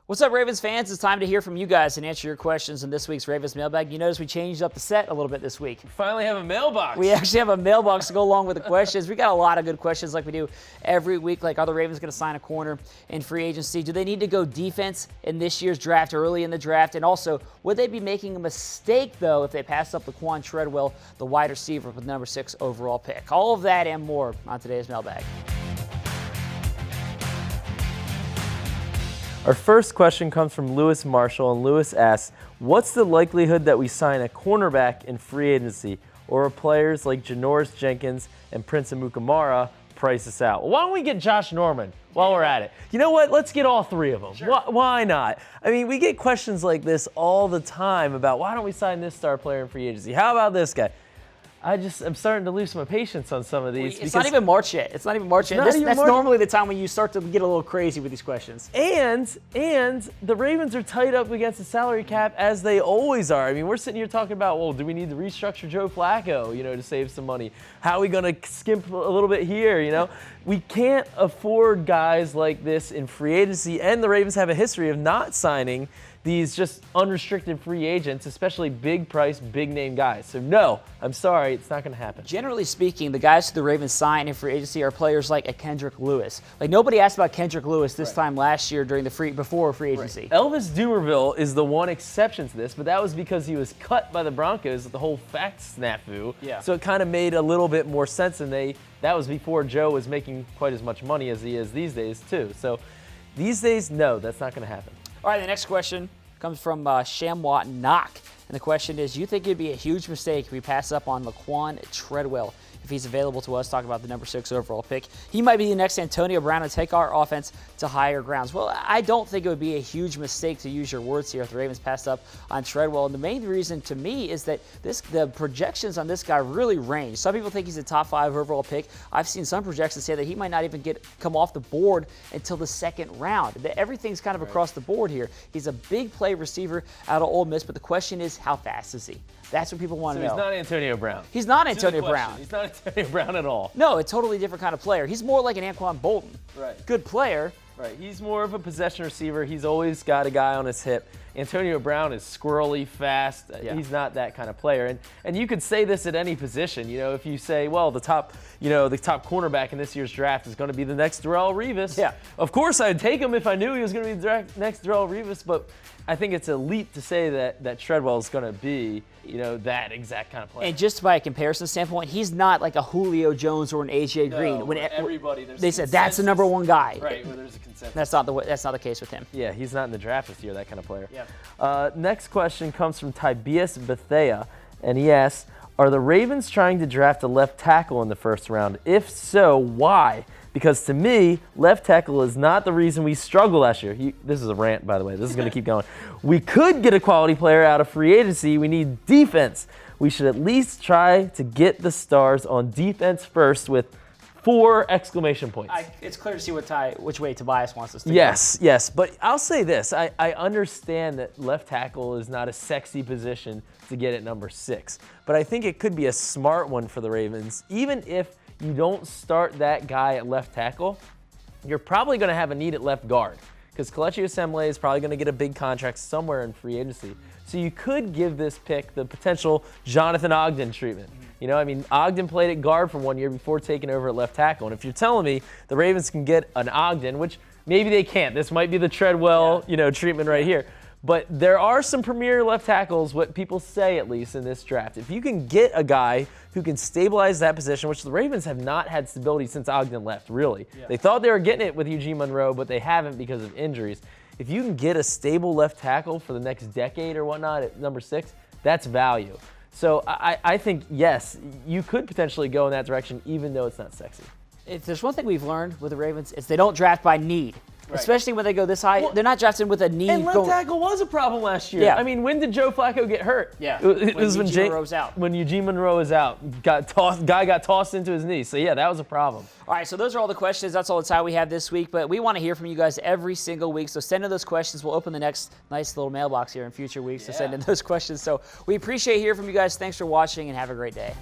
What's up, Ravens fans? It's time to hear from you guys and answer your questions in this week's Ravens Mailbag. You notice we changed up the set a little bit this week. We finally have a mailbox. We actually have a mailbox to go along with the questions. We got a lot of good questions like we do every week, like are the Ravens going to sign a corner in free agency? Do they need to go defense in this year's draft, early in the draft? And also, would they be making a mistake, though, if they pass up LaQuan Treadwell, the wide receiver with number 6 overall pick? All of that and more on today's Mailbag. Our first question comes from Lewis Marshall, and Lewis asks, what's the likelihood that we sign a cornerback in free agency, or are players like Janoris Jenkins and Prince Amukamara price us out? Well, why don't we get Josh Norman while we're at it? You know what? Let's get all three of them. Sure. Why not? I mean, we get questions like this all the time about why don't we sign this star player in free agency? How about this guy? I'm starting to lose my patience on some of these. It's not even March yet. That's normally the time when you start to get a little crazy with these questions. And the Ravens are tight up against the salary cap as they always are. I mean, we're sitting here talking about, well, do we need to restructure Joe Flacco, to save some money? How are we going to skimp a little bit here, We can't afford guys like this in free agency, and the Ravens have a history of not signing these just unrestricted free agents, especially big price, big name guys. So no, I'm sorry, it's not going to happen. Generally speaking, the guys who the Ravens sign in free agency are players like a Kendrick Lewis. Like nobody asked about Kendrick Lewis this time last year before free agency. Right. Elvis Dumervil is the one exception to this, but that was because he was cut by the Broncos with the whole fact snafu. Yeah. So it kind of made a little bit more sense, and that was before Joe was making quite as much money as he is these days too. So these days, no, that's not going to happen. All right, the next question comes from Shamwat Knock. And the question is, you think it'd be a huge mistake if we pass up on LaQuan Treadwell if he's available to us? Talk about the number 6 overall pick. He might be the next Antonio Brown and take our offense to higher grounds. Well, I don't think it would be a huge mistake, to use your words here, if the Ravens passed up on Treadwell. And the main reason to me is that the projections on this guy really range. Some people think he's a top 5 overall pick. I've seen some projections say that he might not even come off the board until the second round. Everything's kind of across the board here. He's a big play receiver out of Ole Miss, but the question is, how fast is he? That's what people want to know. So he's not Antonio Brown. He's not Antonio Brown. He's not Antonio Brown at all. No, a totally different kind of player. He's more like an Anquan Bolton. Right. Good player. Right. He's more of a possession receiver. He's always got a guy on his hip. Antonio Brown is squirrely, fast. Yeah. He's not that kind of player. And you could say this at any position. If you say, well, the top cornerback in this year's draft is going to be the next Darrelle Revis. Yeah. Of course, I'd take him if I knew he was going to be the next Darrelle Revis. But I think it's a leap to say that Treadwell is going to be, that exact kind of player. And just by a comparison standpoint, he's not like a Julio Jones or an AJ Green. When they said that's the number 1 guy. Right. Where there's a consensus. That's not the case with him. Yeah, he's not in the draft this year, that kind of player. Yeah. Next question comes from Tibias Bethea, and he asks, are the Ravens trying to draft a left tackle in the first round? If so, why? Because to me, left tackle is not the reason we struggled last year. This is a rant, by the way. This is going to keep going. We could get a quality player out of free agency. We need defense. We should at least try to get the stars on defense first with 4 exclamation points. It's clear to see which way Tobias wants us to go. Yes. But I'll say this. I understand that left tackle is not a sexy position to get at number 6. But I think it could be a smart one for the Ravens. Even if you don't start that guy at left tackle, you're probably going to have a need at left guard because Kelechi Osemele is probably going to get a big contract somewhere in free agency. So you could give this pick the potential Jonathan Ogden treatment. Ogden played at guard for 1 year before taking over at left tackle. And if you're telling me the Ravens can get an Ogden, which maybe they can't. This might be the Treadwell, treatment right here. But there are some premier left tackles, what people say at least in this draft. If you can get a guy who can stabilize that position, which the Ravens have not had stability since Ogden left, really. Yeah. They thought they were getting it with Eugene Monroe, but they haven't because of injuries. If you can get a stable left tackle for the next decade or whatnot at number 6, that's value. So I think, yes, you could potentially go in that direction even though it's not sexy. If there's one thing we've learned with the Ravens, it's they don't draft by need. Right. Especially when they go this high, they're not drafting with a need. And left tackle was a problem last year. Yeah. I mean, when did Joe Flacco get hurt? Yeah, it was when Eugene Monroe's out. When Eugene Monroe was out, guy got tossed into his knee. So yeah, that was a problem. All right, so those are all the questions. That's all the time we have this week. But we want to hear from you guys every single week. So send in those questions. We'll open the next nice little mailbox here in future weeks to send in those questions. So we appreciate hearing from you guys. Thanks for watching and have a great day.